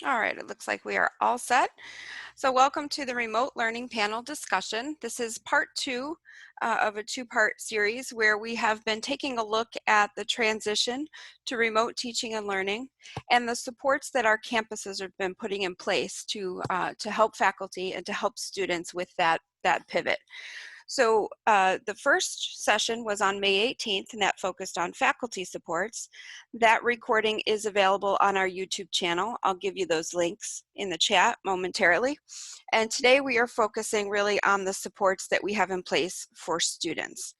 All right, it looks like we are all set. So welcome to the remote learning panel discussion. This is part two of a two-part series where we have been taking a look at the transition to remote teaching and learning and the supports that our campuses have been putting in place to help faculty and to help students with that pivot. So the first session was on May 18th, and that focused on faculty supports. That recording is available on our YouTube channel. I'll give you those links in the chat momentarily. And today we are focusing really on the supports that we have in place for students.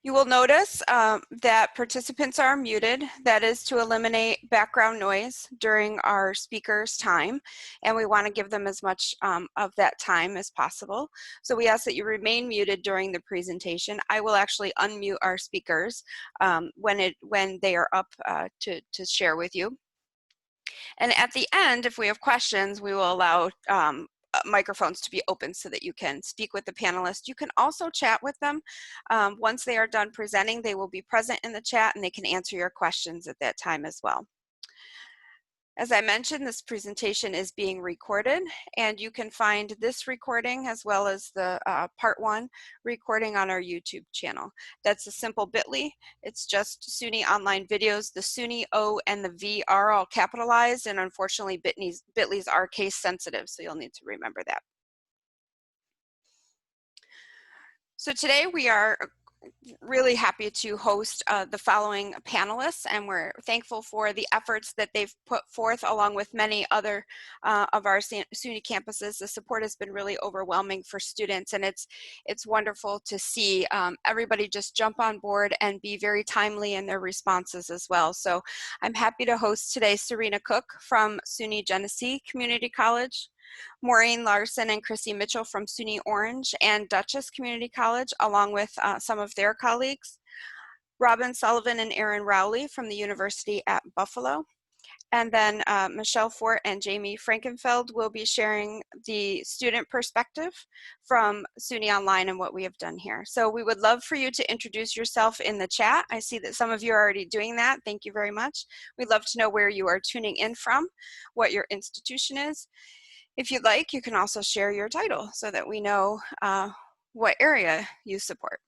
You will notice that participants are muted. That is to eliminate background noise during our speakers' time, and we want to give them as much of that time as possible. So we ask that you remain muted during the presentation. I will actually unmute our speakers when they are up to share with you. And at the end, if we have questions, we will allow microphones to be open so that you can speak with the panelists. You can also chat with them. Once they are done presenting, they will be present in the chat and they can answer your questions at that time as well. As I mentioned, this presentation is being recorded, and you can find this recording as well as the part one recording on our YouTube channel. That's a simple bit.ly. It's just SUNY online videos. The SUNY O and the V are all capitalized, and unfortunately bit.lys are case sensitive, so you'll need to remember that. So today we are really happy to host the following panelists, and we're thankful for the efforts that they've put forth along with many other of our SUNY campuses. The support has been really overwhelming for students, and it's wonderful to see everybody just jump on board and be very timely in their responses as well. So I'm happy to host today Serena Cook from SUNY Genesee Community College, Maureen Larson and Chrissy Mitchell from SUNY Orange and Dutchess Community College, along with some of their colleagues, Robin Sullivan and Erin Rowley from the University at Buffalo, and then Michelle Fort and Jamie Frankenfeld will be sharing the student perspective from SUNY Online and what we have done here. So we would love for you to introduce yourself in the chat. I see that some of you are already doing that. Thank you very much. We'd love to know where you are tuning in from, what your institution is. If you'd like, you can also share your title so that we know what area you support.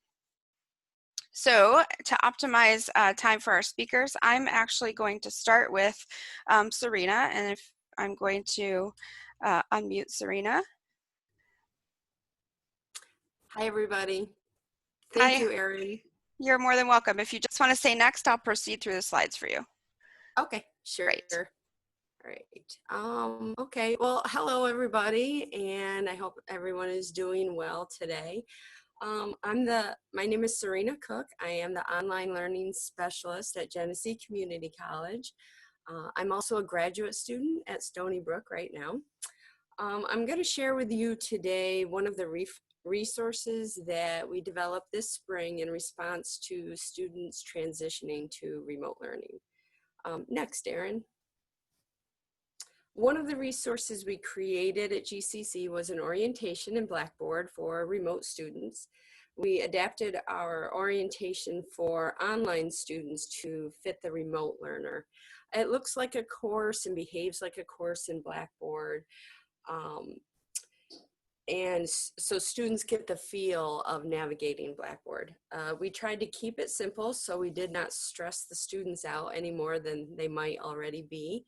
So to optimize time for our speakers, I'm actually going to start with Serena, and if I'm going to unmute Serena. Hi, everybody. Thank you, Erin. You're more than welcome. If you just want to say next, I'll proceed through the slides for you. Okay, sure. Great. All right. Okay, well, hello, everybody, and I hope everyone is doing well today. My name is Serena Cook. I am the online learning specialist at Genesee Community College. I'm also a graduate student at Stony Brook right now. I'm going to share with you today one of the resources that we developed this spring in response to students transitioning to remote learning. Next, Erin. One of the resources we created at GCC was an orientation in Blackboard for remote students. We adapted our orientation for online students to fit the remote learner. It looks like a course and behaves like a course in Blackboard. And so students get the feel of navigating Blackboard. We tried to keep it simple, so we did not stress the students out any more than they might already be.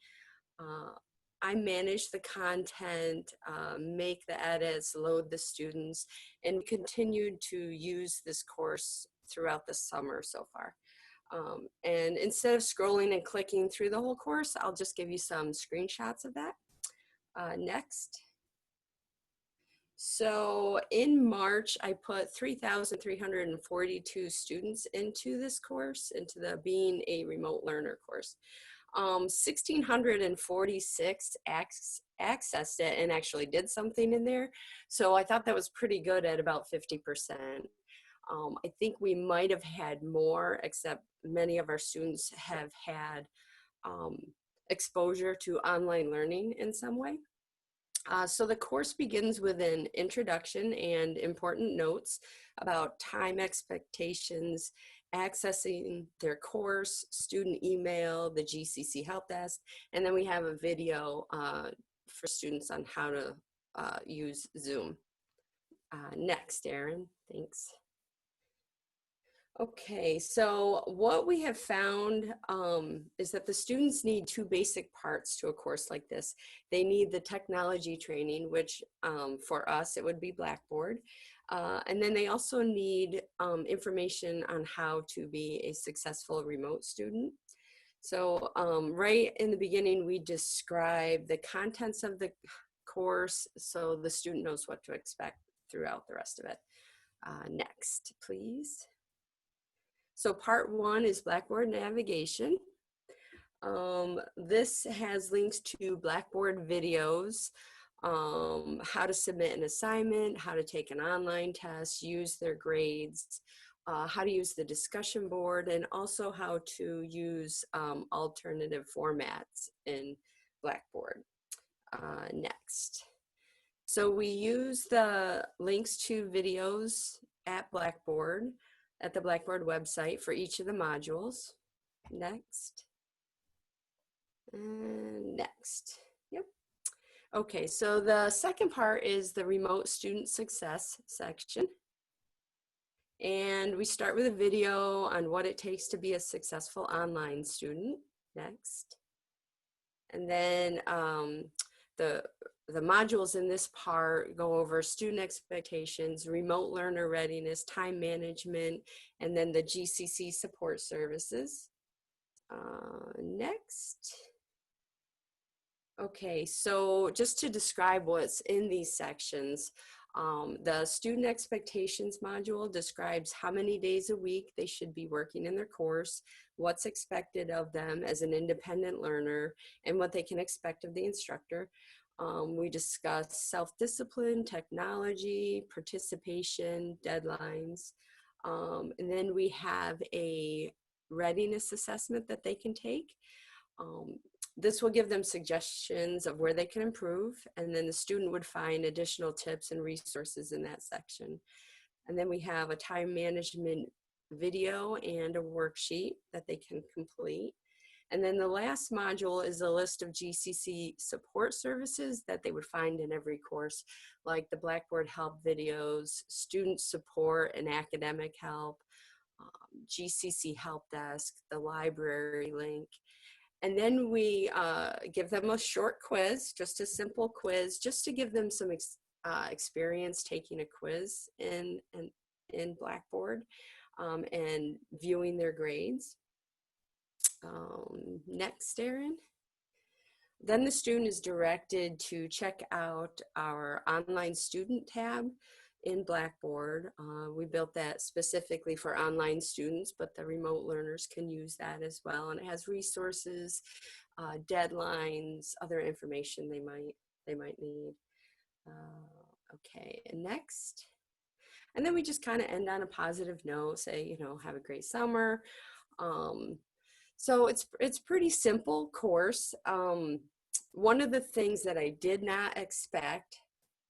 I manage the content, make the edits, load the students, and continued to use this course throughout the summer so far. And instead of scrolling and clicking through the whole course, I'll just give you some screenshots of that. Next. So in March, I put 3,342 students into this course, into the Being a Remote Learner course. 1,646 accessed it and actually did something in there. So I thought that was pretty good at about 50%. I think we might have had more, except many of our students have had exposure to online learning in some way. So the course begins with an introduction and important notes about time expectations accessing their course, student email, the GCC help desk, and then we have a video for students on how to use Zoom. Next, Erin, thanks. Okay, so what we have found is that the students need two basic parts to a course like this. They need the technology training, which for us, it would be Blackboard. And then they also need information on how to be a successful remote student. So right in the beginning, we describe the contents of the course so the student knows what to expect throughout the rest of it. Next, please. So part one is Blackboard navigation. This has links to Blackboard videos, how to submit an assignment, how to take an online test, use their grades, how to use the discussion board, and also how to use alternative formats in Blackboard. Next. So we use the links to videos at Blackboard, at the Blackboard website for each of the modules. Next. And next. Yep. Okay, so the second part is the remote student success section. And we start with a video on what it takes to be a successful online student. Next. And then the modules in this part go over student expectations, remote learner readiness, time management, and then the GCC support services. Next. Okay, so just to describe what's in these sections, the student expectations module describes how many days a week they should be working in their course, what's expected of them as an independent learner, and what they can expect of the instructor. We discuss self-discipline, technology, participation, deadlines, and then we have a readiness assessment that they can take. This will give them suggestions of where they can improve, and then the student would find additional tips and resources in that section. And then we have a time management video and a worksheet that they can complete. And then the last module is a list of GCC support services that they would find in every course, like the Blackboard help videos, student support and academic help, GCC help desk, the library link. And then we give them a short quiz, just a simple quiz, just to give them some experience taking a quiz in Blackboard and viewing their grades. Next, Erin. Then the student is directed to check out our online student tab in Blackboard. We built that specifically for online students, but the remote learners can use that as well. And it has resources, deadlines, other information they might need. Okay, and next. And then we just kind of end on a positive note, say, you know, have a great summer. So it's pretty simple course. One of the things that I did not expect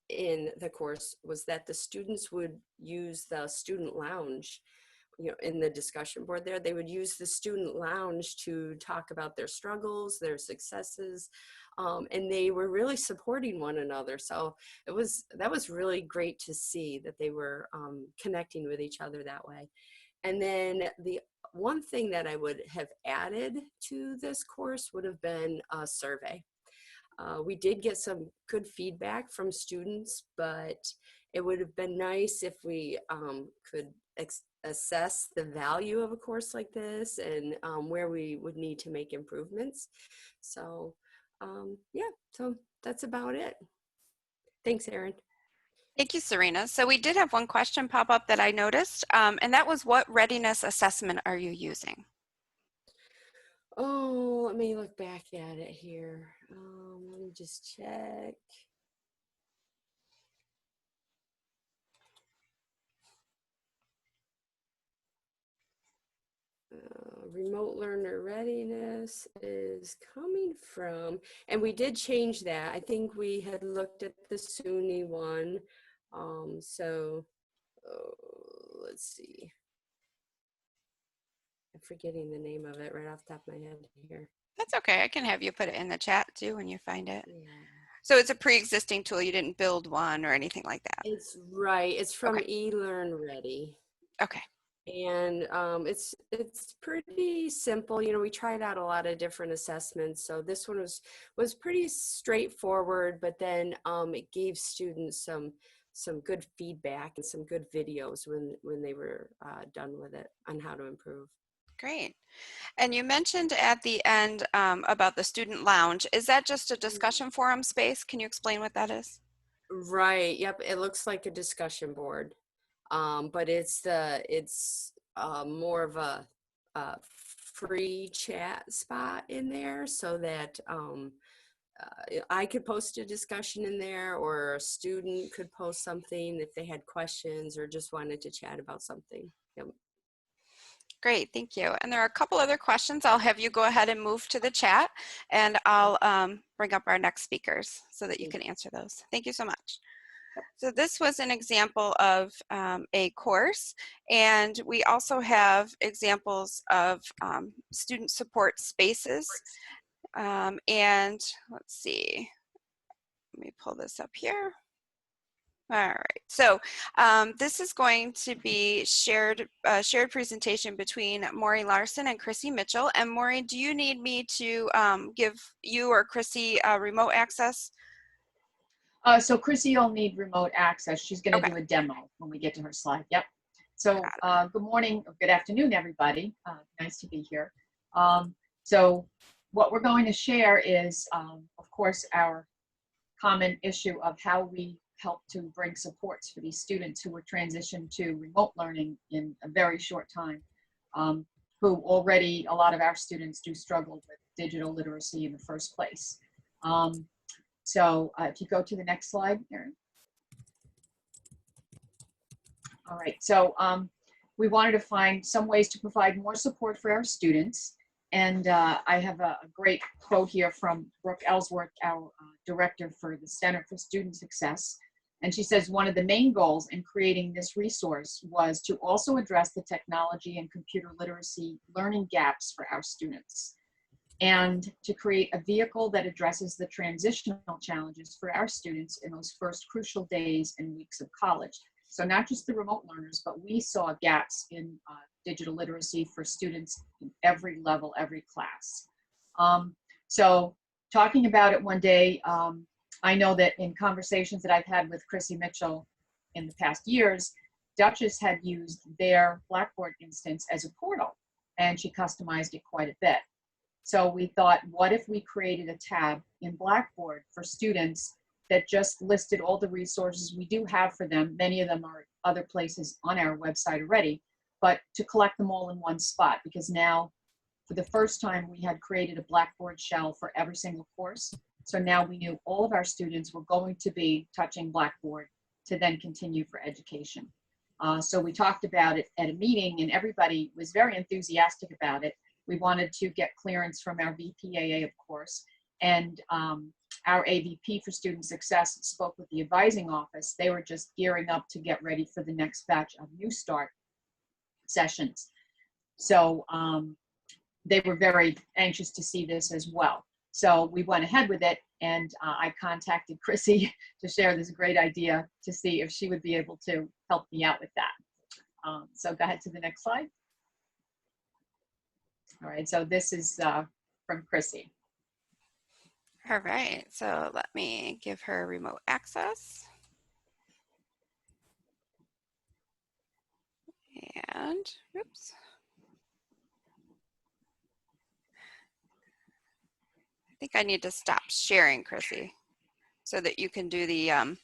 in the course was that the students would use the student lounge, you know, in the discussion board there. They would use the student lounge to talk about their struggles, their successes, and they were really supporting one another. So that was really great to see that they were connecting with each other that way. And then the one thing that I would have added to this course would have been a survey. We did get some good feedback from students, but it would have been nice if we could assess the value of a course like this and where we would need to make improvements. So yeah, so that's about it. Thanks, Erin. Thank you, Serena. So we did have one question pop up that I noticed, and that was, what readiness assessment are you using? Oh, let me look back at it here. Let me just check. Remote learner readiness is coming from, and we did change that. I think we had looked at the SUNY one. So let's see. I'm forgetting the name of it right off the top of my head here. That's okay. I can have you put it in the chat too when you find it. Yeah. So it's a pre-existing tool. You didn't build one or anything like that. It's right. It's from Okay. eLearnReady. Okay. And it's pretty simple. You know, we tried out a lot of different assessments. So this one was pretty straightforward, but then it gave students some good feedback and some good videos when they were done with it on how to improve. Great. And you mentioned at the end about the student lounge. Is that just a discussion forum space? Can you explain what that is? Right. Yep. It looks like a discussion board, but it's more of a free chat spot in there, so that I could post a discussion in there, or a student could post something if they had questions or just wanted to chat about something. Yep. Great, thank you. And there are a couple other questions. I'll have you go ahead and move to the chat, and I'll bring up our next speakers so that you can answer those. Thank you so much. So this was an example of a course, and we also have examples of student support spaces. And let's see, let me pull this up here. All right, so this is going to be shared presentation between Maury Larson and Chrissy Mitchell. And Maury, do you need me to give you or Chrissy remote access? So Chrissy will need remote access. She's going to Okay. do a demo when we get to her slide. Yep. So good morning, or good afternoon, everybody. Nice to be here. So what we're going to share is, of course, our common issue of how we help to bring supports for these students who were transitioned to remote learning in a very short time, who already, a lot of our students do struggle with digital literacy in the first place. So if you go to the next slide, Erin. All right, so we wanted to find some ways to provide more support for our students. And I have a great quote here from Brooke Ellsworth, our director for the Center for Student Success. And she says, one of the main goals in creating this resource was to also address the technology and computer literacy learning gaps for our students, and to create a vehicle that addresses the transitional challenges for our students in those first crucial days and weeks of college. So not just the remote learners, but we saw gaps in digital literacy for students in every level, every class. So talking about it one day, I know that in conversations that I've had with Chrissy Mitchell in the past years, Duchess had used their Blackboard instance as a portal, and she customized it quite a bit. So we thought, what if we created a tab in Blackboard for students that just listed all the resources we do have for them. Many of them are other places on our website already, but to collect them all in one spot, because now for the first time we had created a Blackboard shell for every single course. So now we knew all of our students were going to be touching Blackboard to then continue for education. So we talked about it at a meeting, and everybody was very enthusiastic about it. We wanted to get clearance from our VPAA, of course, and our AVP for Student Success spoke with the advising office. They were just gearing up to get ready for the next batch of New Start sessions. So they were very anxious to see this as well. So we went ahead with it, and I contacted Chrissy to share this great idea to see if she would be able to help me out with that. So go ahead to the next slide. All right, so this is from Chrissy. All right, so let me give her remote access. And, oops. I think I need to stop sharing, Chrissy, so that you can do the,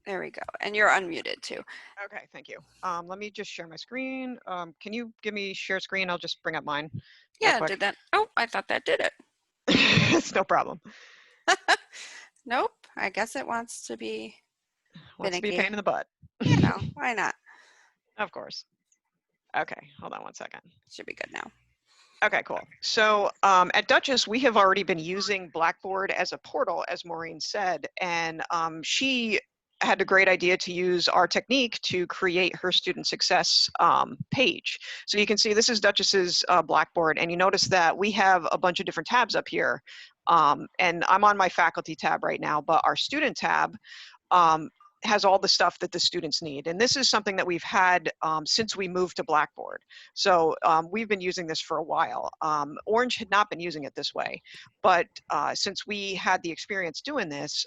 there we go. And you're unmuted too. Okay, thank you. Let me just share my screen. Can you give me share screen? I'll just bring up mine. Yeah, did that. Oh, I thought that did it. It's no problem. Nope, I guess it wants to be Wants to be a finicky. pain in the butt. You know, why not? Of course. Okay, hold on one second. Should be good now. Okay, cool. So at Duchess, we have already been using Blackboard as a portal, as Maureen said, and she had a great idea to use our technique to create her student success page. So you can see this is Duchess's Blackboard, and you notice that we have a bunch of different tabs up here. And I'm on my faculty tab right now, but our student tab has all the stuff that the students need. And this is something that we've had since we moved to Blackboard. So we've been using this for a while. Orange had not been using it this way, but since we had the experience doing this,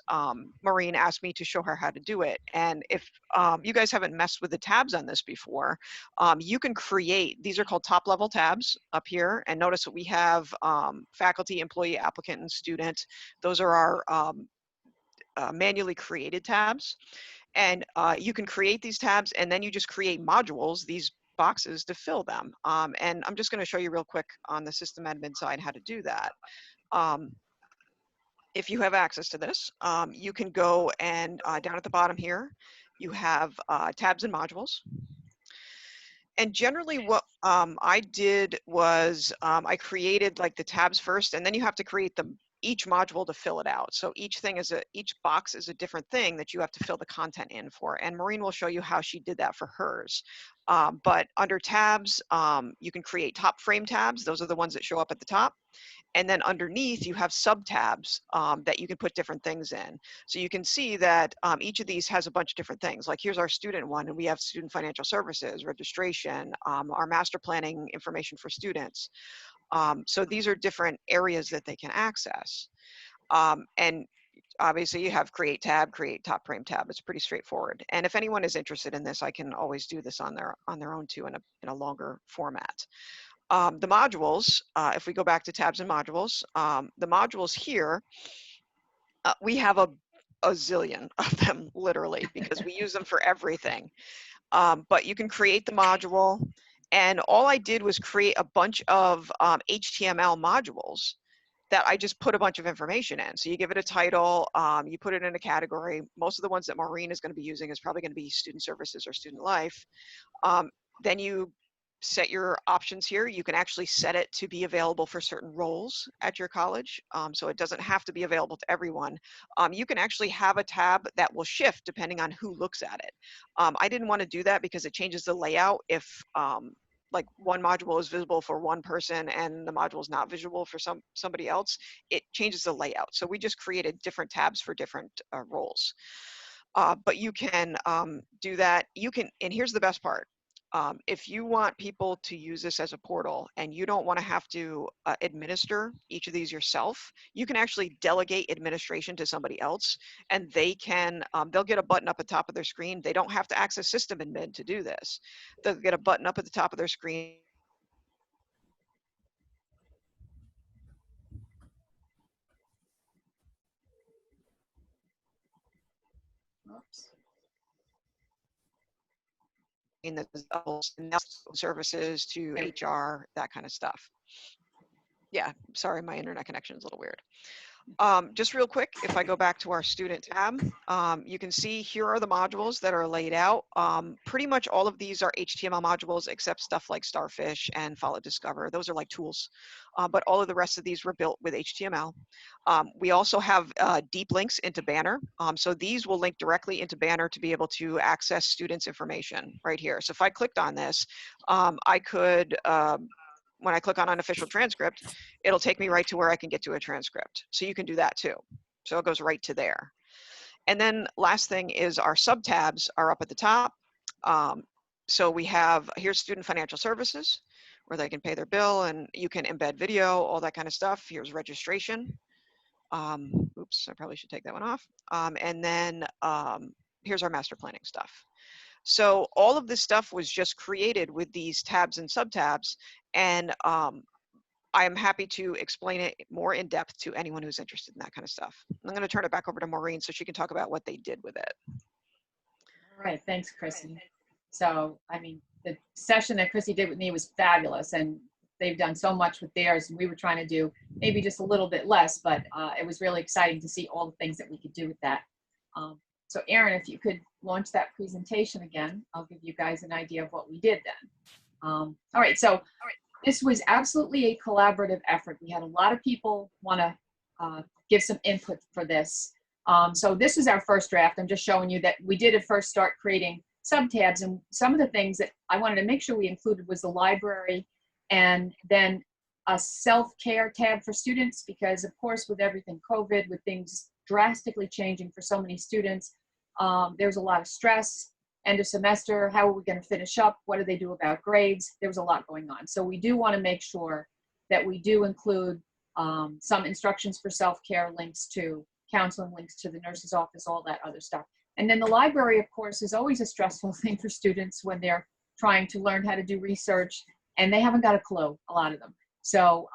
Maureen asked me to show her how to do it. And if you guys haven't messed with the tabs on this before, you can create, these are called top level tabs up here. And notice that we have faculty, employee, applicant, and student. Those are our manually created tabs. And you can create these tabs, and then you just create modules, these boxes, to fill them. And I'm just going to show you real quick on the system admin side how to do that. If you have access to this, you can go and down at the bottom here, you have tabs and modules. And generally what I did was I created like the tabs first, and then you have to create each module to fill it out. So each box is a different thing that you have to fill the content in for. And Maureen will show you how she did that for hers. But under tabs, you can create top frame tabs. Those are the ones that show up at the top. And then underneath you have sub tabs that you can put different things in. So you can see that each of these has a bunch of different things. Like here's our student one, and we have student financial services, registration, our master planning information for students. So these are different areas that they can access. And obviously you have create tab, create top frame tab. It's pretty straightforward. And if anyone is interested in this, I can always do this on their own too in a longer format. The modules, if we go back to tabs and modules, the modules here, we have a zillion of them literally because we use them for everything. But you can create the module, and all I did was create a bunch of HTML modules that I just put a bunch of information in. So you give it a title, you put it in a category. Most of the ones that Maureen is going to be using is probably going to be student services or student life. Then you set your options here. You can actually set it to be available for certain roles at your college. So it doesn't have to be available to everyone. You can actually have a tab that will shift depending on who looks at it. I didn't want to do that because it changes the layout if like one module is visible for one person and the module is not visible for somebody else. It changes the layout. So we just created different tabs for different roles. But you can do that. You can, and here's the best part. If you want people to use this as a portal and you don't want to have to administer each of these yourself, you can actually delegate administration to somebody else, and they can, they'll get a button up at the top of their screen. They don't have to access system admin to do this. They'll get a button up at the top of their screen. Oops. In the services to HR, that kind of stuff. Yeah, sorry, my internet connection is a little weird. Just real quick, if I go back to our student tab, you can see here are the modules that are laid out. Pretty much all of these are HTML modules except stuff like Starfish and Follow Discover. Those are like tools, but all of the rest of these were built with HTML. We also have deep links into Banner. So these will link directly into Banner to be able to access students' information right here. So if I clicked on this, I could, when I click on unofficial transcript, it'll take me right to where I can get to a transcript. So you can do that too. So it goes right to there. And then last thing is our sub tabs are up at the top. So we have, here's student financial services, where they can pay their bill, and you can embed video, all that kind of stuff. Here's registration. Oops, I probably should take that one off. And then here's our master planning stuff. So all of this stuff was just created with these tabs and subtabs, and I am happy to explain it more in depth to anyone who's interested in that kind of stuff. I'm going to turn it back over to Maureen so she can talk about what they did with it. All right, thanks, Chrissy. So, I mean, the session that Chrissy did with me was fabulous, and they've done so much with theirs, and we were trying to do maybe just a little bit less, but it was really exciting to see all the things that we could do with that. So Erin, if you could launch that presentation again, I'll give you guys an idea of what we did then. All right, so this was absolutely a collaborative effort. We had a lot of people want to give some input for this. So this is our first draft. I'm just showing you that we did at first start creating subtabs, and some of the things that I wanted to make sure we included was the library, and then a self-care tab for students, because of course with everything COVID, with things drastically changing for so many students, there's a lot of stress. End of semester, how are we going to finish up? What do they do about grades? There was a lot going on. So we do want to make sure that we do include some instructions for self-care, links to counseling, links to the nurse's office, all that other stuff. And then the library, of course, is always a stressful thing for students when they're trying to learn how to do research and they haven't got a clue, a lot of them. So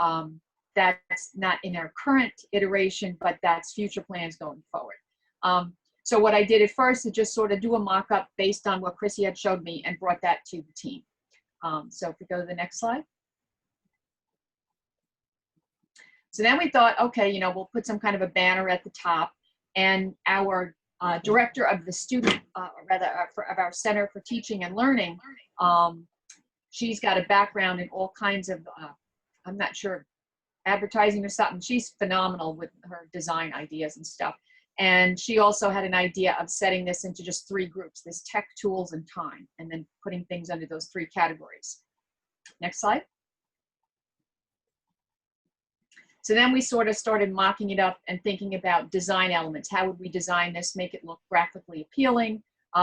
that's not in our current iteration, but that's future plans going forward. So what I did at first is just sort of do a mock-up based on what Chrissy had showed me and brought that to the team. So if we go to the next slide. So then we thought, okay, you know, we'll put some kind of a banner at the top, and our director of the student, of our Center for Teaching and Learning, she's got a background in all kinds of, I'm not sure, advertising or something. She's phenomenal with her design ideas and stuff. And she also had an idea of setting this into just 3 groups: this tech, tools, and time, and then putting things under those 3 categories. Next slide. So then we sort of started mocking it up and thinking about design elements. How would we design this, make it look graphically appealing?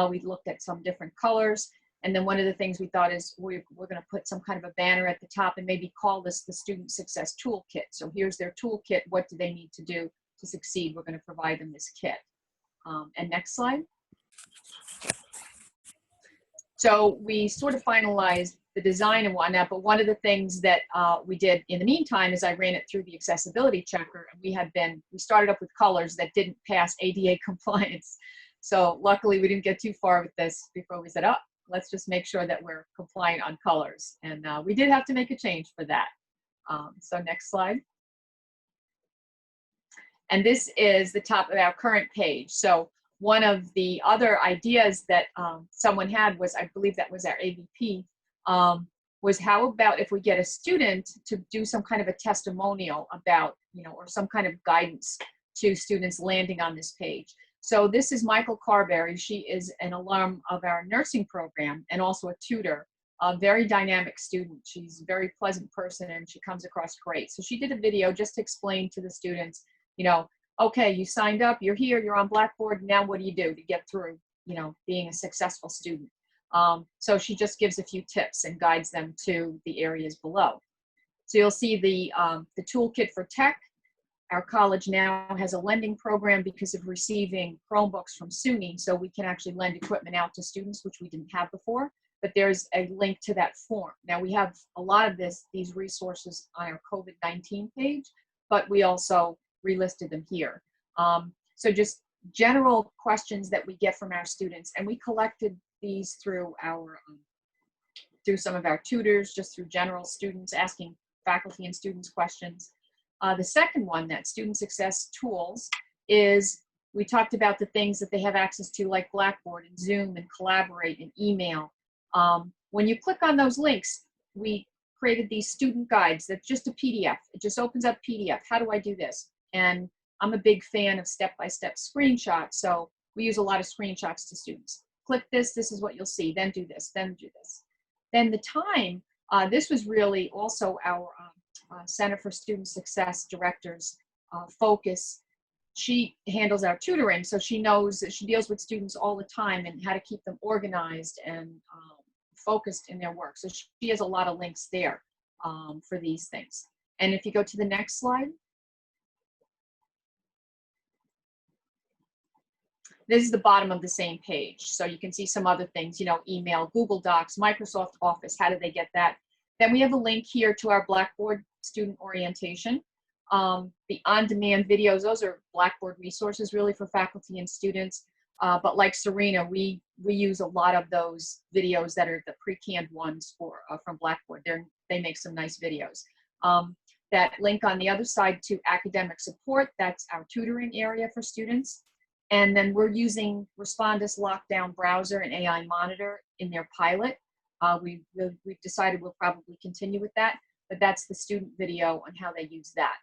We looked at some different colors. And then one of the things we thought is we're going to put some kind of a banner at the top and maybe call this the Student Success Toolkit. So here's their toolkit. What do they need to do to succeed? We're going to provide them this kit. And next slide. So we sort of finalized the design and whatnot, but one of the things that we did in the meantime is I ran it through the accessibility checker, and we started up with colors that didn't pass ADA compliance. So luckily we didn't get too far with this before we said, oh, let's just make sure that we're compliant on colors. And we did have to make a change for that. So next slide. And this is the top of our current page. So one of the other ideas that someone had was, I believe that was our AVP, was how about if we get a student to do some kind of a testimonial about, you know, or some kind of guidance to students landing on this page. So this is Michael Carberry. She is an alum of our nursing program and also a tutor, a very dynamic student. She's a very pleasant person and she comes across great. So she did a video just to explain to the students, you know, okay, you signed up, you're here, you're on Blackboard, now what do you do to get through, you know, being a successful student? So she just gives a few tips and guides them to the areas below. So you'll see the toolkit for tech. Our college now has a lending program because of receiving Chromebooks from SUNY, so we can actually lend equipment out to students, which we didn't have before, but there's a link to that form. Now we have a lot of these resources on our COVID-19 page, but we also relisted them here. So just general questions that we get from our students, and we collected these through through some of our tutors, just through general students asking faculty and students questions. The second one, that student success tools, is we talked about the things that they have access to, like Blackboard and Zoom and Collaborate and email. When you click on those links, we created these student guides that's just a PDF. It just opens up PDF. How do I do this? And I'm a big fan of step-by-step screenshots, so we use a lot of screenshots to students. Click this, this is what you'll see, then do this, then do this. Then the time, this was really also our Center for Student Success Director's focus. She handles our tutoring, so she knows that she deals with students all the time and how to keep them organized and focused in their work. So she has a lot of links there for these things. And if you go to the next slide. This is the bottom of the same page. So you can see some other things, you know, email, Google Docs, Microsoft Office, how do they get that? Then we have a link here to our Blackboard student orientation. The on-demand videos, those are Blackboard resources really for faculty and students. But like Serena, we use a lot of those videos that are the pre-canned ones from Blackboard. They make some nice videos. That link on the other side to academic support, that's our tutoring area for students. And then we're using Respondus Lockdown Browser and AI Monitor in their pilot. We've decided we'll probably continue with that, but that's the student video on how they use that.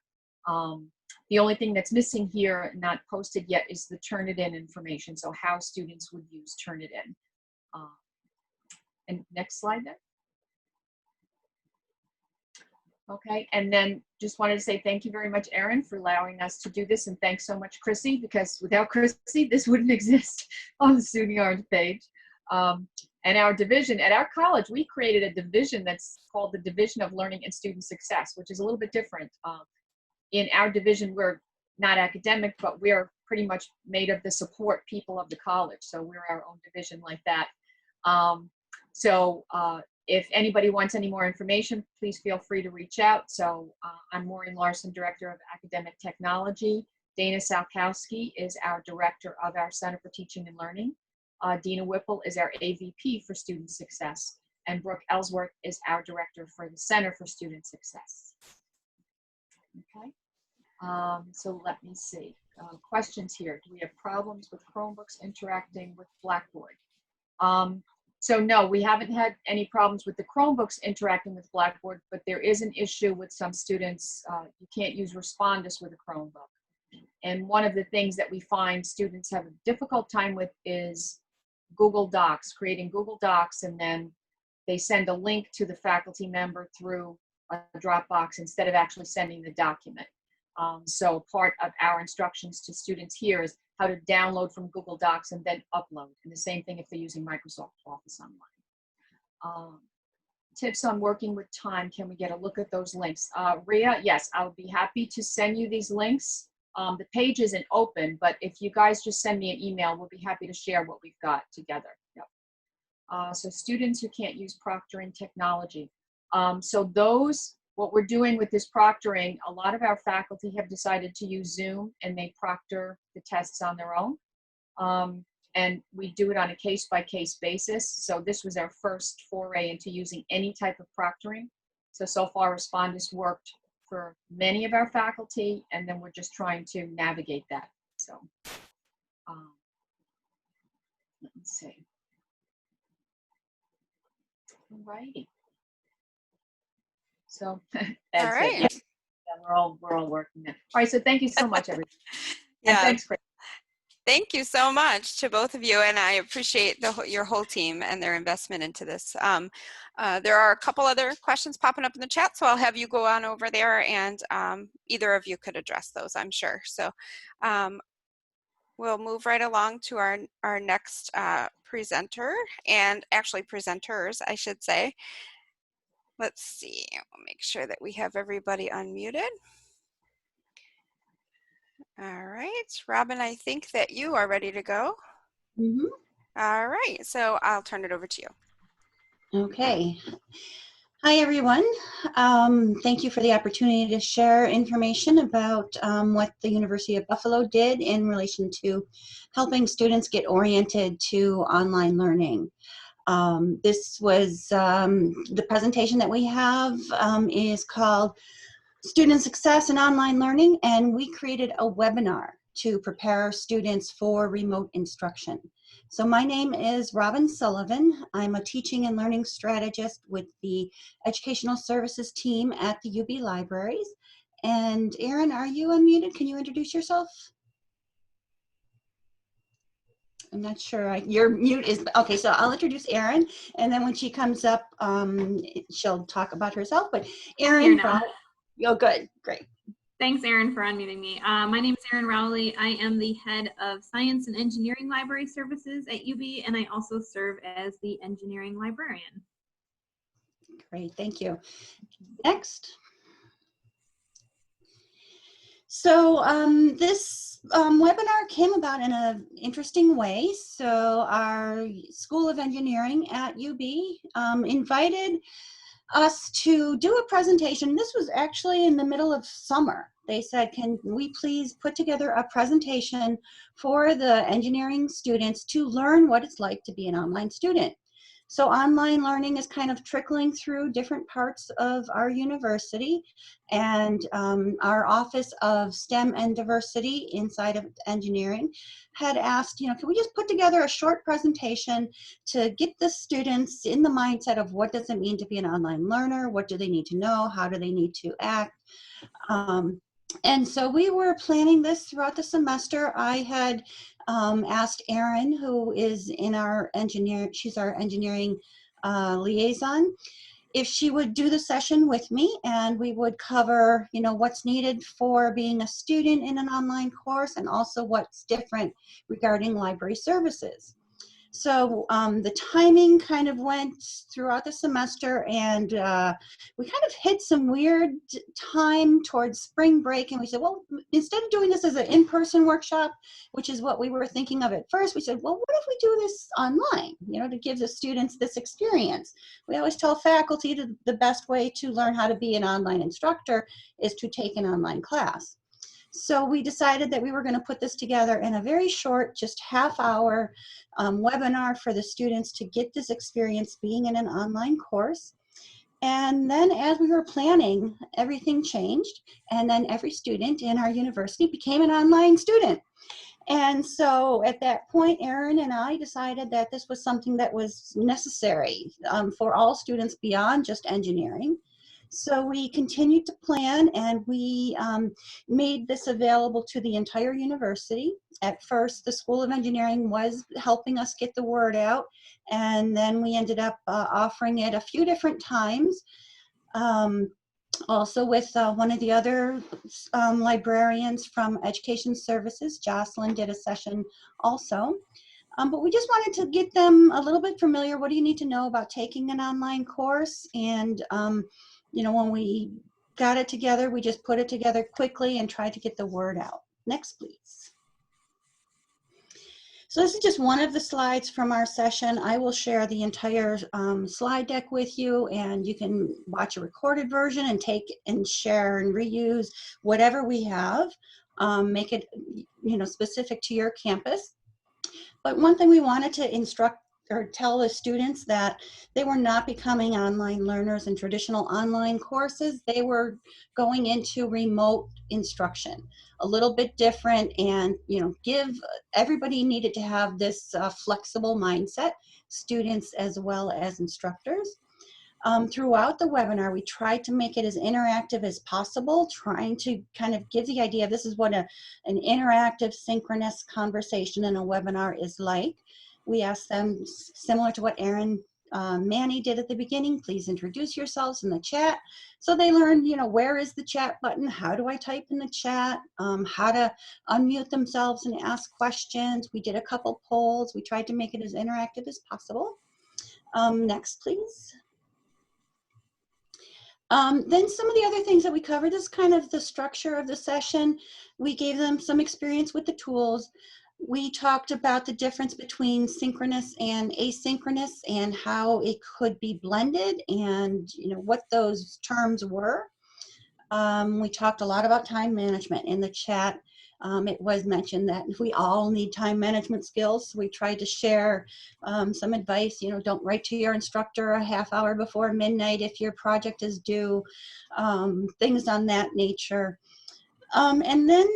The only thing that's missing here, not posted yet, is the Turnitin information. So how students would use Turnitin. And next slide then. Okay, and then just wanted to say thank you very much, Erin, for allowing us to do this, and thanks so much, Chrissy, because without Chrissy, this wouldn't exist on the SUNY Orange page. And our division, at our college, we created a division that's called the Division of Learning and Student Success, which is a little bit different. In our division, we're not academic, but we're pretty much made of the support people of the college. So we're our own division like that. If anybody wants any more information, please feel free to reach out. So I'm Maureen Larson, Director of Academic Technology. Dana Salkowski is our Director of our Center for Teaching and Learning. Dina Whipple is our AVP for Student Success. And Brooke Ellsworth is our Director for the Center for Student Success. Okay, so let me see. Questions here. Do we have problems with Chromebooks interacting with Blackboard? So no, we haven't had any problems with the Chromebooks interacting with Blackboard, but there is an issue with some students. You can't use Respondus with a Chromebook. And one of the things that we find students have a difficult time with is Google Docs, creating Google Docs, and then they send a link to the faculty member through a Dropbox instead of actually sending the document. So part of our instructions to students here is how to download from Google Docs and then upload. And the same thing if they're using Microsoft Office Online. Tips on working with time. Can we get a look at those links? Rhea, yes, I would be happy to send you these links. The page isn't open, but if you guys just send me an email, we'll be happy to share what we've got together. Yep. So students who can't use proctoring technology. What we're doing with this proctoring, a lot of our faculty have decided to use Zoom and they proctor the tests on their own. And we do it on a case-by-case basis. So this was our first foray into using any type of proctoring. So far Respondus worked for many of our faculty, and then we're just trying to navigate that. So let me see. All righty. So that's all right. it. Yeah, we're all working now. All right, so thank you so much, everybody. Yeah. And thanks, Chris. Thank you so much to both of you, and I appreciate your whole team and their investment into this. There are a couple other questions popping up in the chat, so I'll have you go on over there, and either of you could address those, I'm sure. So we'll move right along to our next presenter, and actually presenters, I should say. Let's see, we'll make sure that we have everybody unmuted. All right, Robin, I think that you are ready to go. Mm-hmm. All right, so I'll turn it over to you. Okay. Hi, everyone. Thank you for the opportunity to share information about what the University of Buffalo did in relation to helping students get oriented to online learning. This was the presentation that we have is called Student Success in Online Learning, and we created a webinar to prepare students for remote instruction. So my name is Robin Sullivan. I'm a teaching and learning strategist with the Educational Services team at the UB Libraries. And Erin, are you unmuted? Can you introduce yourself? I'm not sure. Your mute is, okay, so I'll introduce Erin, and then when she comes up, she'll talk about herself. But Erin, oh, good, great. Thanks, Erin, for unmuting me. My name is Erin Rowley. I am the head of Science and Engineering Library Services at UB, and I also serve as the engineering librarian. Great, thank you. Next. So this webinar came about in an interesting way. So our School of Engineering at UB invited us to do a presentation. This was actually in the middle of summer. They said, can we please put together a presentation for the engineering students to learn what it's like to be an online student. So online learning is kind of trickling through different parts of our university, and our Office of STEM and Diversity inside of engineering had asked, can we just put together a short presentation to get the students in the mindset of what does it mean to be an online learner, what do they need to know, how do they need to act. And so we were planning this throughout the semester. I had asked Erin, who is in our she's our engineering liaison, if she would do the session with me, and we would cover, you know, what's needed for being a student in an online course and also what's different regarding library services. So the timing kind of went throughout the semester, and we kind of hit some weird time towards spring break, and we said, well, instead of doing this as an in-person workshop, which is what we were thinking of at first, we said, well, what if we do this online, you know, to give the students this experience? We always tell faculty that the best way to learn how to be an online instructor is to take an online class. So we decided that we were going to put this together in a very short, just half-hour webinar for the students to get this experience being in an online course. And then as we were planning, everything changed. And then every student in our university became an online student. And so at that point, Erin and I decided that this was something that was necessary for all students beyond just engineering. So we continued to plan, and we made this available to the entire university. At first, the School of Engineering was helping us get the word out, and then we ended up offering it a few different times. Also with one of the other librarians from Education Services, Jocelyn, did a session also. But we just wanted to get them a little bit familiar. What do you need to know about taking an online course? And you know, when we got it together, we just put it together quickly and tried to get the word out. Next, please. So this is just one of the slides from our session. I will share the entire slide deck with you, and you can watch a recorded version and take and share and reuse whatever we have. Make it, you know, specific to your campus. But one thing we wanted to instruct or tell the students that they were not becoming online learners in traditional online courses. They were going into remote instruction, a little bit different, and, you know, everybody needed to have this flexible mindset, students as well as instructors. Throughout the webinar, we tried to make it as interactive as possible, trying to kind of give the idea of this is what an interactive synchronous conversation in a webinar is like. We asked them, similar to what Erin Manny did at the beginning, please introduce yourselves in the chat. So they learned, you know, where is the chat button? How do I type in the chat? How to unmute themselves and ask questions. We did a couple polls. We tried to make it as interactive as possible. Next, please. Then some of the other things that we covered is kind of the structure of the session. We gave them some experience with the tools. We talked about the difference between synchronous and asynchronous and how it could be blended, and, you know, what those terms were. We talked a lot about time management in the chat. It was mentioned that we all need time management skills. So we tried to share some advice. You know, don't write to your instructor a half hour before midnight if your project is due, things on that nature. And then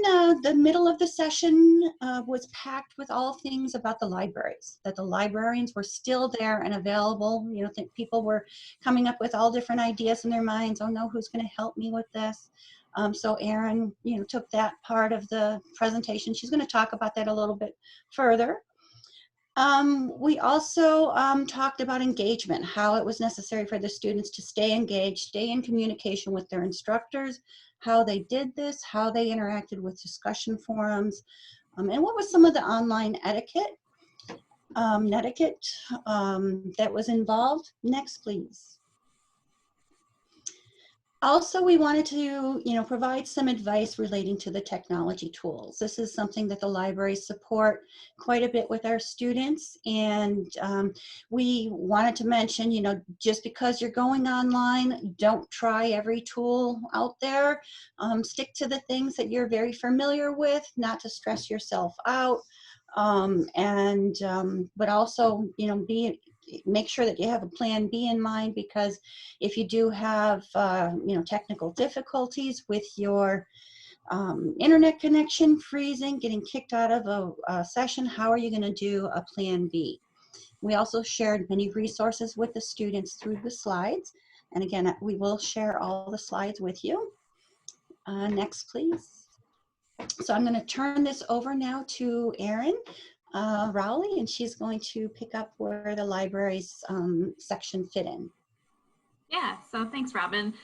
the middle of the session was packed with all things about the libraries, that the librarians were still there and available. You know, people were coming up with all different ideas in their minds. Oh no, who's going to help me with this? So Erin, you know, took that part of the presentation. She's going to talk about that a little bit further. We also talked about engagement, how it was necessary for the students to stay engaged, stay in communication with their instructors, how they did this, how they interacted with discussion forums, and what was some of the online etiquette that was involved. Next, please. Also, we wanted to, you know, provide some advice relating to the technology tools. This is something that the libraries support quite a bit with our students, and we wanted to mention, you know, just because you're going online, don't try every tool out there. Stick to the things that you're very familiar with, not to stress yourself out, but also, you know, make sure that you have a plan B in mind, because if you do have, you know, technical difficulties with your internet connection freezing, getting kicked out of a session, how are you going to do a plan B? We also shared many resources with the students through the slides. And again, we will share all the slides with you. Next, please. So I'm going to turn this over now to Erin Rowley, and she's going to pick up where the libraries section fit in. Yeah, so thanks, Robin.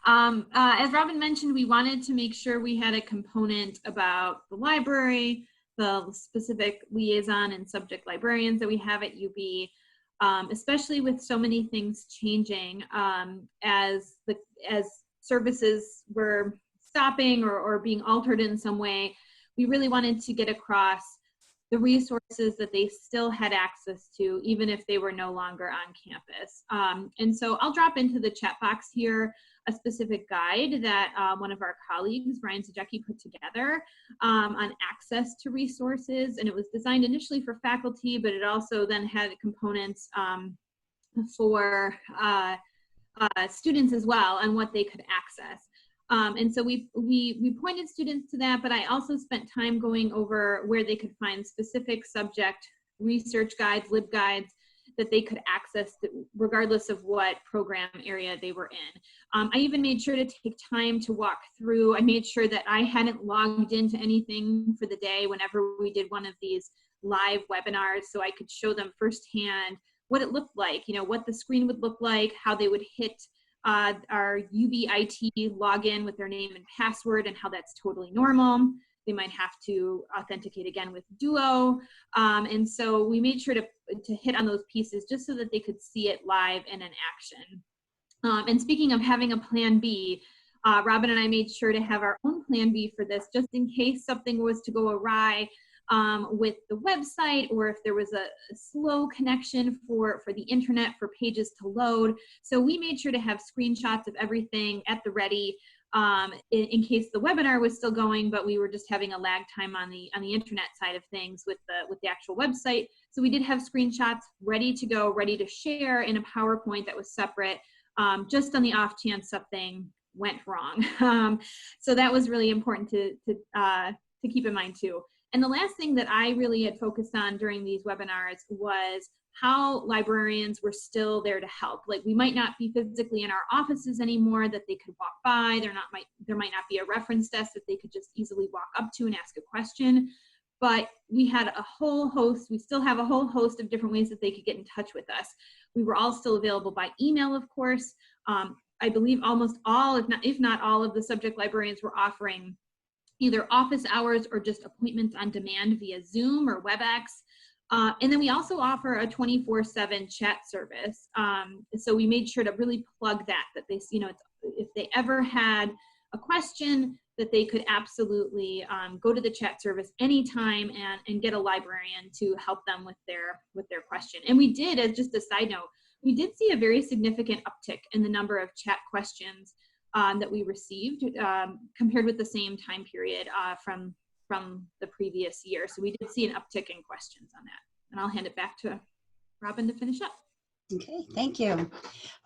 As Robin mentioned, we wanted to make sure we had a component about the library, the specific liaison and subject librarians that we have at UB, especially with so many things changing as services were stopping or being altered in some way. We really wanted to get across the resources that they still had access to, even if they were no longer on campus. And so I'll drop into the chat box here a specific guide that one of our colleagues, Ryan Zajecki, put together on access to resources. And it was designed initially for faculty, but it also then had components for students as well on what they could access. And so we pointed students to that, but I also spent time going over where they could find specific subject research guides, LibGuides, that they could access regardless of what program area they were in. I even made sure to take time to walk through. I made sure that I hadn't logged into anything for the day whenever we did one of these live webinars, so I could show them firsthand what it looked like, you know, what the screen would look like, how they would hit our UBIT login with their name and password, and how that's totally normal. They might have to authenticate again with Duo. And so we made sure to hit on those pieces just so that they could see it live and in action. And speaking of having a plan B, Robin and I made sure to have our own plan B for this, just in case something was to go awry with the website, or if there was a slow connection for the internet for pages to load. So we made sure to have screenshots of everything at the ready in case the webinar was still going, but we were just having a lag time on the internet side of things with the actual website. So we did have screenshots ready to go, ready to share in a PowerPoint that was separate, just on the off chance something went wrong. So that was really important to keep in mind too. And the last thing that I really had focused on during these webinars was how librarians were still there to help. Like, we might not be physically in our offices anymore that they could walk by. There might not be a reference desk that they could just easily walk up to and ask a question. But we had a whole host, we still have a whole host of different ways that they could get in touch with us. We were all still available by email, of course. I believe almost all, if not all of the subject librarians were offering either office hours or just appointments on demand via Zoom or WebEx. And then we also offer a 24/7 chat service. So we made sure to really plug that they, you know, if they ever had a question, that they could absolutely go to the chat service anytime and get a librarian to help them with their question. And we did, as just a side note, we did see a very significant uptick in the number of chat questions that we received compared with the same time period from the previous year. So we did see an uptick in questions on that. And I'll hand it back to Robin to finish up. Okay, thank you.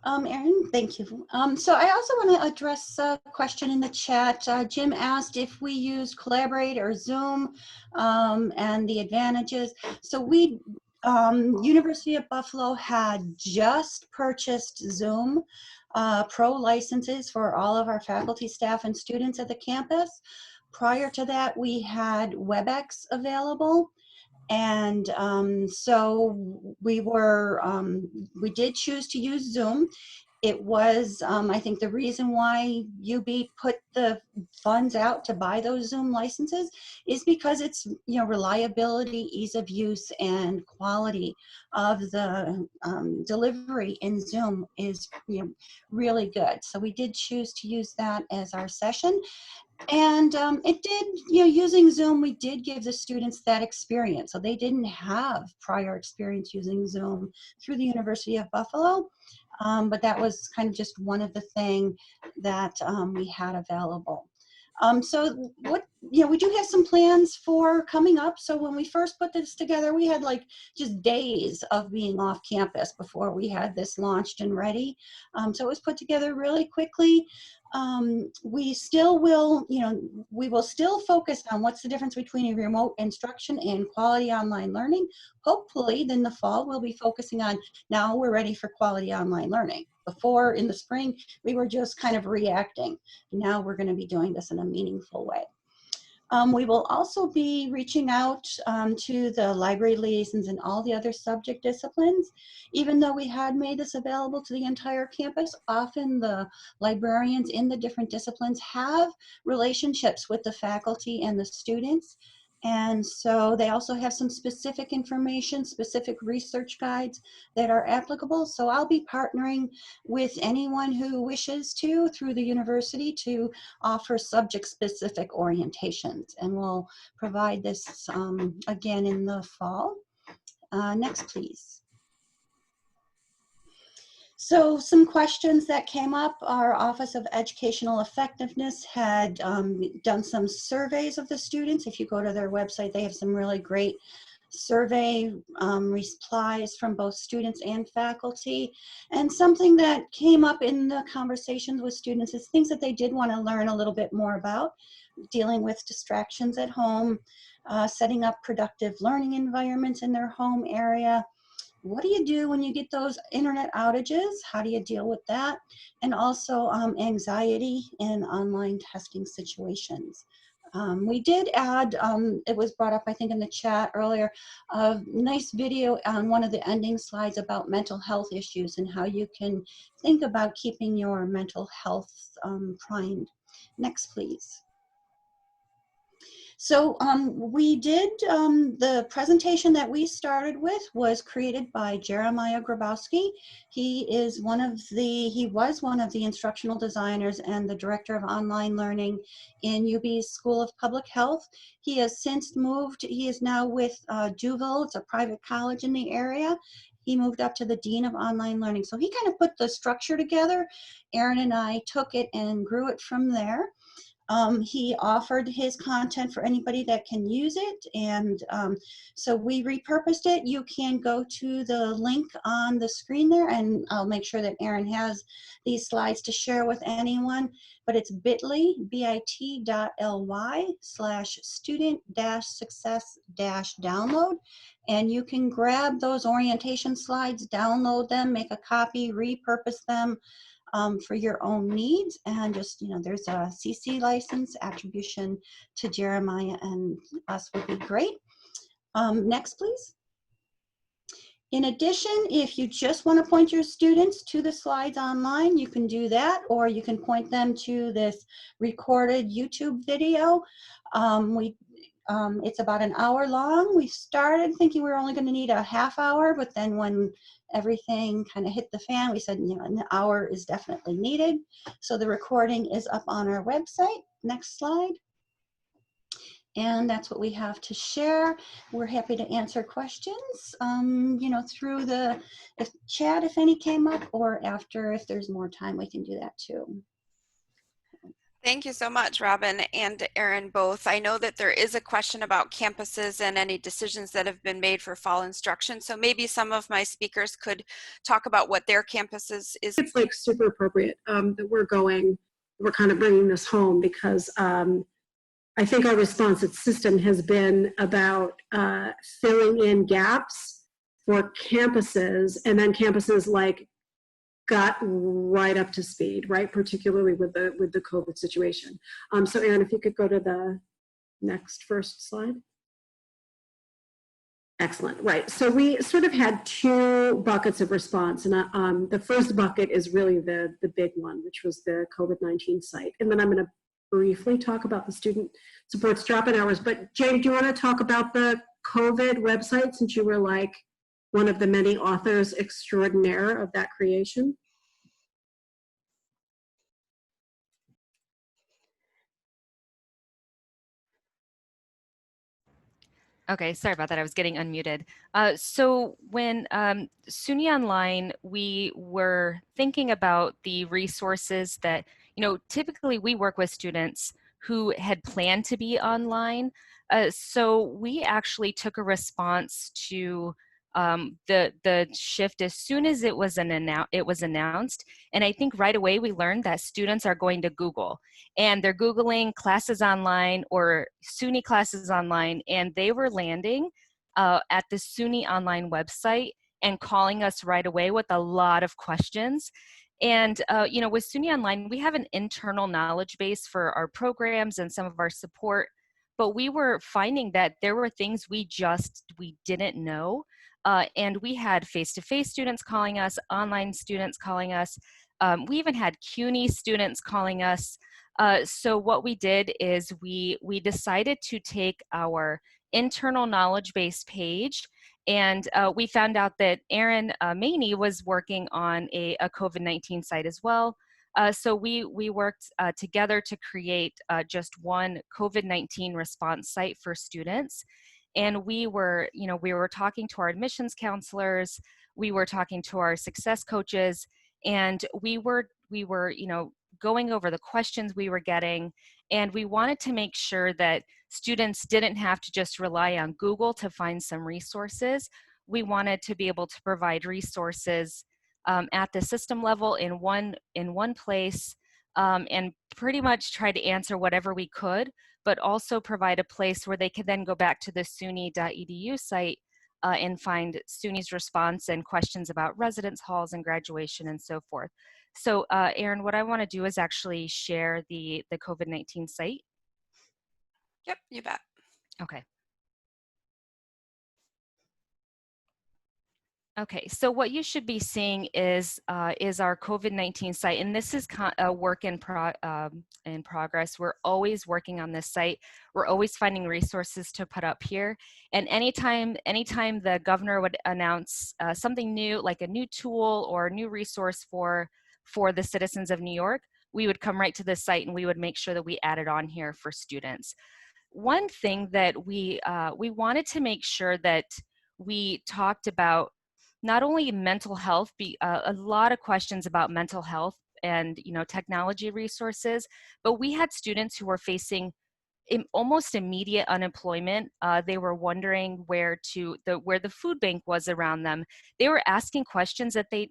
Erin, thank you. So I also want to address a question in the chat. Jim asked if we used Collaborate or Zoom and the advantages. So we, University of Buffalo had just purchased Zoom Pro licenses for all of our faculty, staff, and students at the campus. Prior to that, we had WebEx available. And so we did choose to use Zoom. It was, I think, the reason why UB put the funds out to buy those Zoom licenses is because it's, you know, reliability, ease of use, and quality of the delivery in Zoom is, you know, really good. So we did choose to use that as our session. And it did, you know, using Zoom, we did give the students that experience. So they didn't have prior experience using Zoom through the University of Buffalo. But that was kind of just one of the things that we had available. So we do have some plans for coming up. So when we first put this together, we had like just days of being off campus before we had this launched and ready. So it was put together really quickly. We still will, we will still focus on what's the difference between remote instruction and quality online learning. Hopefully, then the fall we'll be focusing on, now we're ready for quality online learning. Before, in the spring, we were just kind of reacting. Now we're going to be doing this in a meaningful way. We will also be reaching out to the library liaisons and all the other subject disciplines. Even though we had made this available to the entire campus, often the librarians in the different disciplines have relationships with the faculty and the students. And so they also have some specific information, specific research guides that are applicable. So I'll be partnering with anyone who wishes to through the university to offer subject-specific orientations. And we'll provide this again in the fall. Next, please. So some questions that came up, our Office of Educational Effectiveness had done some surveys of the students. If you go to their website, they have some really great survey replies from both students and faculty. And something that came up in the conversations with students is things that they did want to learn a little bit more about, dealing with distractions at home, setting up productive learning environments in their home area. What do you do when you get those internet outages? How do you deal with that? And also anxiety in online testing situations. We did add, it was brought up I think in the chat earlier, a nice video on one of the ending slides about mental health issues and how you can think about keeping your mental health primed. Next, please. So we did, the presentation that we started with was created by Jeremiah Grabowski. He was one of the instructional designers and the director of online learning in UB's School of Public Health. He has since moved, he is now with Juville, it's a private college in the area. He moved up to the Dean of Online Learning. So he kind of put the structure together. Erin and I took it and grew it from there. He offered his content for anybody that can use it, and so we repurposed it. You can go to the link on the screen there, and I'll make sure that Erin has these slides to share with anyone, but it's bit.ly/student-success-download, and you can grab those orientation slides, download them, make a copy, repurpose them for your own needs, and just, there's a CC license attribution to Jeremiah and us would be great. Next, please. In addition, if you just want to point your students to the slides online, you can do that, or you can point them to this recorded YouTube video. It's about an hour long. We started thinking we were only going to need a half hour, but then when everything kind of hit the fan, we said, an hour is definitely needed. So the recording is up on our website. Next slide. And that's what we have to share. We're happy to answer questions, through the chat if any came up, or after, if there's more time, we can do that too. Thank you so much, Robin and Erin both. I know that there is a question about campuses and any decisions that have been made for fall instruction. So maybe some of my speakers could talk about what their campuses is. It's like super appropriate that we're kind of bringing this home, because I think our response system has been about filling in gaps for campuses, and then campuses got right up to speed, right? Particularly with the COVID situation. So Erin, if you could go to the first slide. Excellent, right. So we sort of had two buckets of response, and the first bucket is really the big one, which was the COVID-19 site. And then I'm gonna briefly talk about the student supports drop-in hours. But Jane, do you wanna talk about the COVID website, since you were one of the many authors extraordinaire of that creation? Okay, sorry about that. I was getting unmuted. So when SUNY Online, we were thinking about the resources that, typically we work with students who had planned to be online. So we actually took a response to the shift as soon as it was announced. And I think right away we learned that students are going to Google, and they're Googling classes online or SUNY classes online, and they were landing at the SUNY online website and calling us right away with a lot of questions. And you know, with SUNY Online, we have an internal knowledge base for our programs and some of our support, but we were finding that there were things we didn't know. And we had face-to-face students calling us, online students calling us. We even had CUNY students calling us. So what we did is we decided to take our internal knowledge base page, and we found out that Aaron Maney was working on a COVID-19 site as well. So we worked together to create just one COVID-19 response site for students. And we were talking to our admissions counselors, we were talking to our success coaches, and we were going over the questions we were getting. And we wanted to make sure that students didn't have to just rely on Google to find some resources. We wanted to be able to provide resources at the system level in one place, and pretty much try to answer whatever we could, but also provide a place where they could then go back to the suny.edu site and find SUNY's response and questions about residence halls and graduation and so forth. So Aaron, what I want to do is actually share the COVID-19 site. Yep, you bet. Okay. Okay, so what you should be seeing is our COVID-19 site, and this is a work in progress. We're always working on this site. We're always finding resources to put up here. And anytime the governor would announce something new, like a new tool or a new resource for the citizens of New York, we would come right to the site and we would make sure that we added on here for students. One thing that we wanted to make sure that we talked about, not only mental health, a lot of questions about mental health and technology resources, but we had students who were facing almost immediate unemployment. They were wondering where the food bank was around them. They were asking questions that they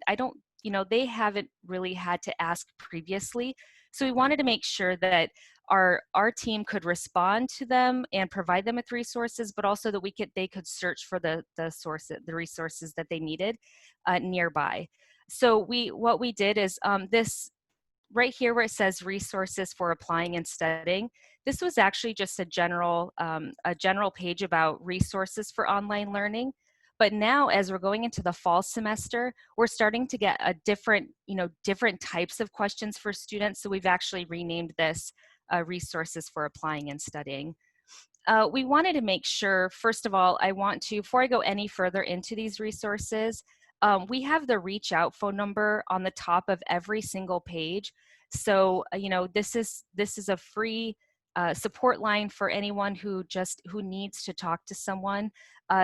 haven't really had to ask previously. So we wanted to make sure that our team could respond to them and provide them with resources, but also that they could search for the resources that they needed nearby. So what we did is this right here where it says resources for applying and studying, this was actually just a general page about resources for online learning. But now, as we're going into the fall semester, we're starting to get a different types of questions for students. So we've actually renamed this resources for applying and studying. We wanted to make sure, first of all, before I go any further into these resources, we have the reach out phone number on the top of every single page. So, this is a free support line for anyone who needs to talk to someone.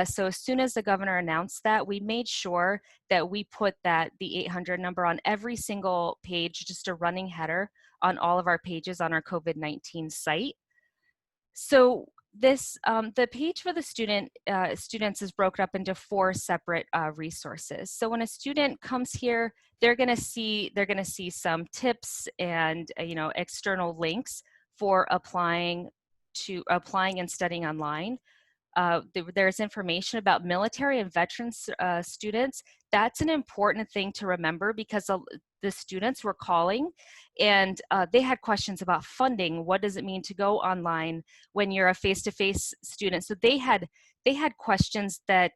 So as soon as the governor announced that, we made sure that we put the 800 number on every single page, just a running header on all of our pages on our COVID-19 site. So the page for the students is broken up into 4 separate resources. So when a student comes here, they're going to see some tips and external links for applying and studying online. There's information about military and veteran students. That's an important thing to remember, because the students were calling and they had questions about funding. What does it mean to go online when you're a face-to-face student? So they had questions that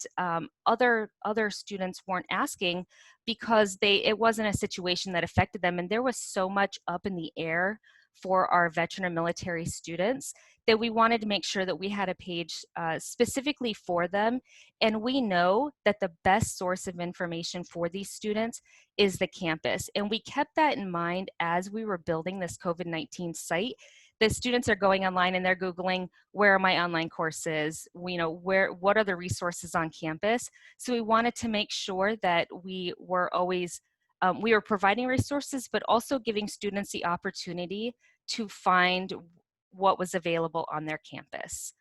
other students weren't asking, because it wasn't a situation that affected them. And there was so much up in the air for our veteran and military students that we wanted to make sure that we had a page specifically for them. And we know that the best source of information for these students is the campus. And we kept that in mind as we were building this COVID-19 site. The students are going online and they're Googling, where are my online courses? What are the resources on campus? So we wanted to make sure that we were always we were providing resources, but also giving students the opportunity to find what was available on their campus.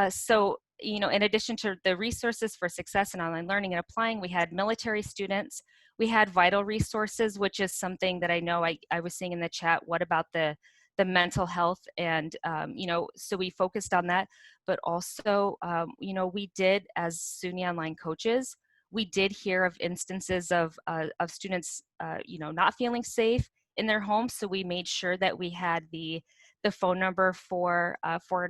So, you know, in addition to the resources for success in online learning and applying, we had military students, we had vital resources, which is something that I know I was seeing in the chat. What about the mental health? And, you know, so we focused on that, but also, you know, we did, as SUNY Online coaches, we did hear of instances of students, you know, not feeling safe in their homes. So we made sure that we had the phone number for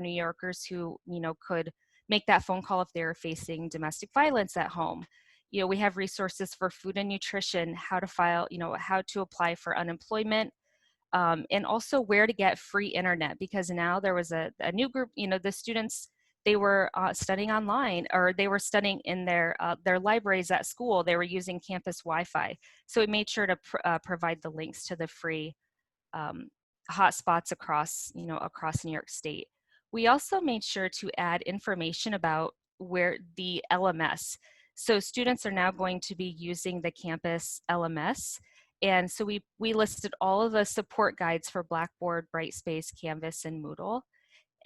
New Yorkers who, you know, could make that phone call if they were facing domestic violence at home. You know, we have resources for food and nutrition, how to file, you know, how to apply for unemployment, and also where to get free internet, because now there was a new group, you know, the students, they were studying online, or they were studying in their libraries at school. They were using campus Wi-Fi. So we made sure to provide the links to the free hotspots across, you know, across New York State. We also made sure to add information about where the LMS. So students are now going to be using the campus LMS. And so we listed all of the support guides for Blackboard, Brightspace, Canvas, and Moodle.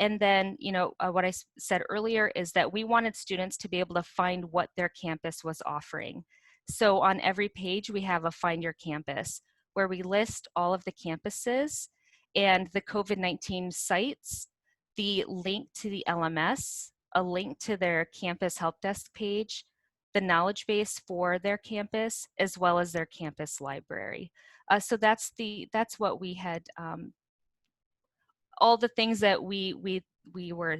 And then, you know, what I said earlier is that we wanted students to be able to find what their campus was offering. So on every page, we have a Find Your Campus, where we list all of the campuses and the COVID-19 sites, the link to the LMS, a link to their campus help desk page, the knowledge base for their campus, as well as their campus library. So that's what we had, all the things that we were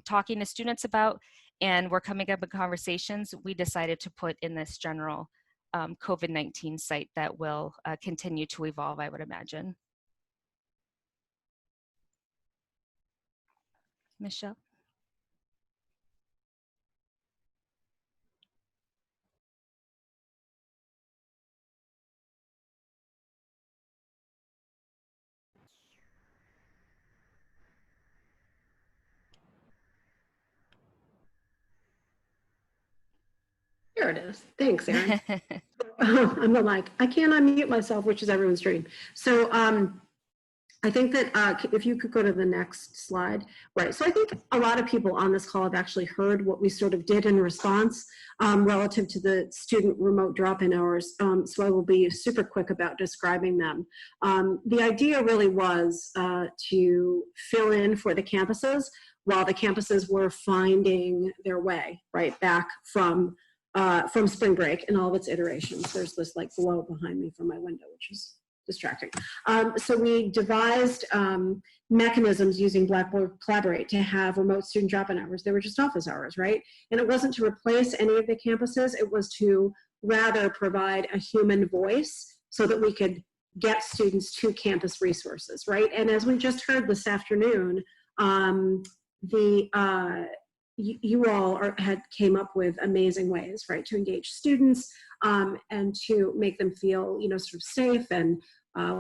talking to students about and we're coming up in conversations, we decided to put in this general COVID-19 site that will continue to evolve, I would imagine. Michelle? There it is. Thanks, Erin. I'm like, I can't unmute myself, which is everyone's dream. So I think that if you could go to the next slide. Right, so I think a lot of people on this call have actually heard what we sort of did in response relative to the student remote drop-in hours. So I will be super quick about describing them. The idea really was to fill in for the campuses while the campuses were finding their way, right, back from spring break and all of its iterations. There's this like glow behind me from my window, which is distracting. So we devised mechanisms using Blackboard Collaborate to have remote student drop-in hours. They were just office hours, right? And it wasn't to replace any of the campuses. It was to rather provide a human voice so that we could get students to campus resources, right? And as we just heard this afternoon, you all had came up with amazing ways, right, to engage students and to make them feel, you know, sort of safe and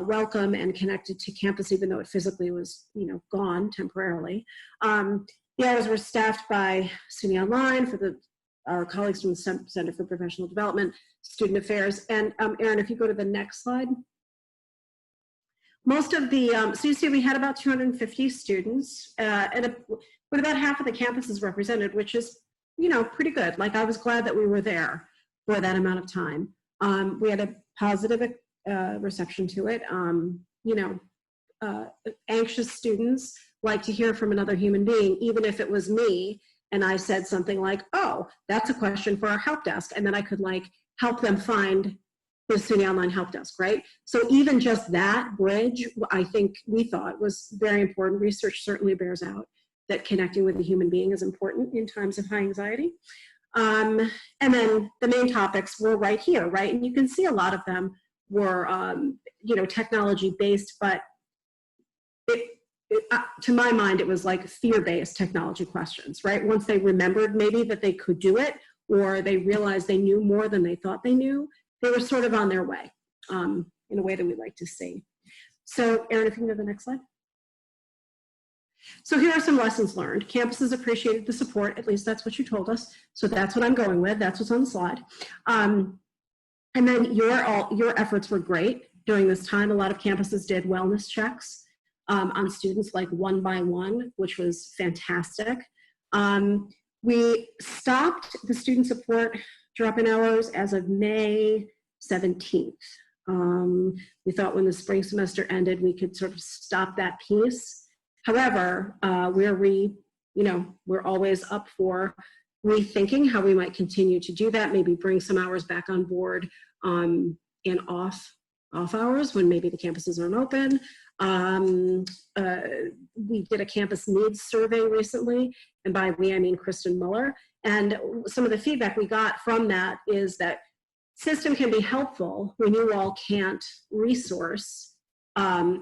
welcome and connected to campus, even though it physically was, you know, gone temporarily. The hours were staffed by SUNY Online for our colleagues from the Center for Professional Development, Student Affairs, and Erin, if you go to the next slide. Most of the, so you see we had about 250 students with about half of the campuses represented, which is, you know, pretty good. Like, I was glad that we were there for that amount of time. We had a positive reception to it. You know, anxious students like to hear from another human being, even if it was me and I said something like, oh, that's a question for our help desk. And then I could like help them find the SUNY Online Help Desk, right? So even just that bridge, I think we thought was very important. Research certainly bears out that connecting with a human being is important in times of high anxiety. And then the main topics were right here, right? And you can see a lot of them were, you know, technology based, but to my mind, it was like fear-based technology questions, right? Once they remembered maybe that they could do it, or they realized they knew more than they thought they knew, they were sort of on their way in a way that we like to see. So Erin, if you can go to the next slide. So here are some lessons learned. Campuses appreciated the support, at least that's what you told us. So that's what I'm going with, that's what's on the slide. And then your efforts were great during this time. A lot of campuses did wellness checks on students like one by one, which was fantastic. We stopped the student support drop-in hours as of May 17th. We thought when the spring semester ended, we could sort of stop that piece. However, we're always up for rethinking how we might continue to do that, maybe bring some hours back on board in off hours when maybe the campuses aren't open. We did a campus needs survey recently, and by we I mean Kristen Muller, and some of the feedback we got from that is that system can be helpful when you all can't resource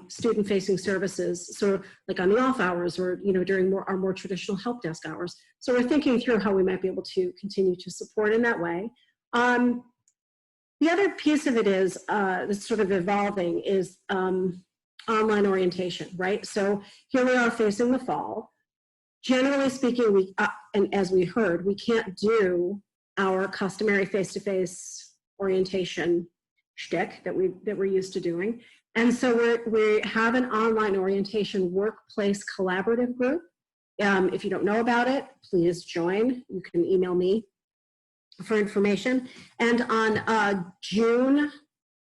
student-facing services, so like on the off hours or during our more traditional help desk hours. So we're thinking through how we might be able to continue to support in that way. The other piece of it is that's sort of evolving is online orientation, right? So here we are facing the fall. Generally speaking, and as we heard, we can't do our customary face-to-face orientation shtick that we're used to doing. And so we have an online orientation workplace collaborative group. If you don't know about it, please join. You can email me for information. And on June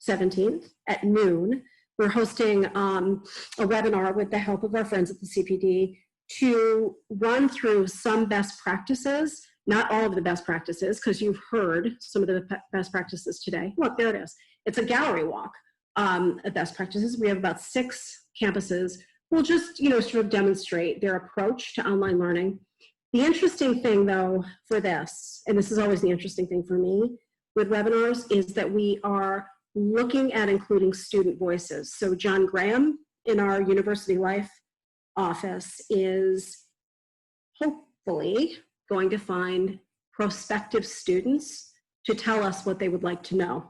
17th at noon, we're hosting a webinar with the help of our friends at the CPD to run through some best practices, not all of the best practices, because you've heard some of the best practices today. Look, there it is. It's a gallery walk of best practices. We have about 6 campuses. We'll just, sort of demonstrate their approach to online learning. The interesting thing, though, for this, and this is always the interesting thing for me with webinars, is that we are looking at including student voices. So John Graham in our University Life office is hopefully going to find prospective students to tell us what they would like to know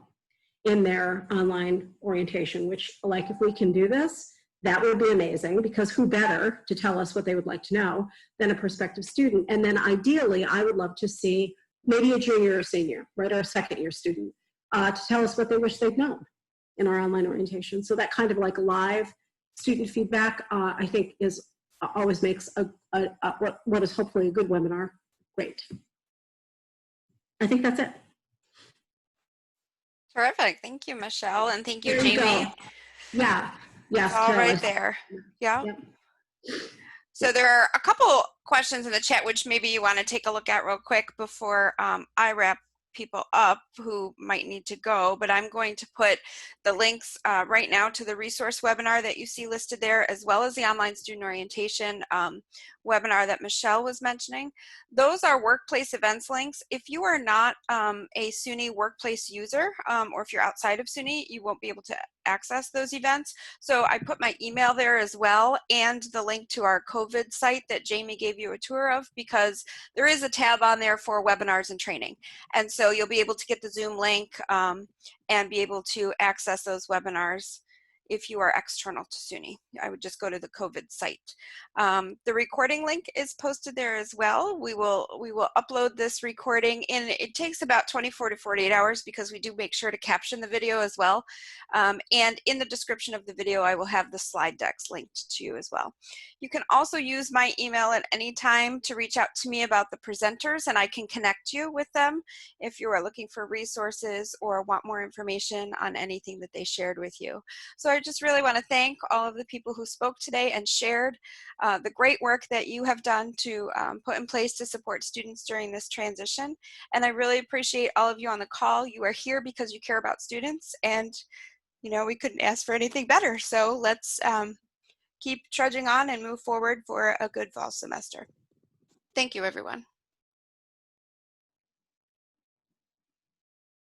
in their online orientation, which, like, if we can do this, that would be amazing, because who better to tell us what they would like to know than a prospective student? And then ideally, I would love to see maybe a junior or senior, right, or a second-year student to tell us what they wish they'd known in our online orientation. So that kind of like live student feedback, I think, is always makes what is hopefully a good webinar great. I think that's it. Terrific. Thank you, Michelle. And thank you, There you Jamie. go. Yeah. Yes. All Carol, right there. Yeah. Yep. So there are a couple questions in the chat, which maybe you want to take a look at real quick before I wrap people up who might need to go, but I'm going to put the links right now to the resource webinar that you see listed there, as well as the online student orientation webinar that Michelle was mentioning. Those are workplace events links. If you are not a SUNY workplace user, or if you're outside of SUNY, you won't be able to access those events. So I put my email there as well, and the link to our COVID site that Jamie gave you a tour of, because there is a tab on there for webinars and training. And so you'll be able to get the Zoom link and be able to access those webinars if you are external to SUNY. I would just go to the COVID site. The recording link is posted there as well. We will upload this recording, and it takes about 24 to 48 hours because we do make sure to caption the video as well. And in the description of the video, I will have the slide decks linked to you as well. You can also use my email at any time to reach out to me about the presenters, and I can connect you with them if you are looking for resources or want more information on anything that they shared with you. So I just really want to thank all of the people who spoke today and shared the great work that you have done to put in place to support students during this transition. And I really appreciate all of you on the call. You are here because you care about students, and we couldn't ask for anything better. So let's keep trudging on and move forward for a good fall semester. Thank you, everyone.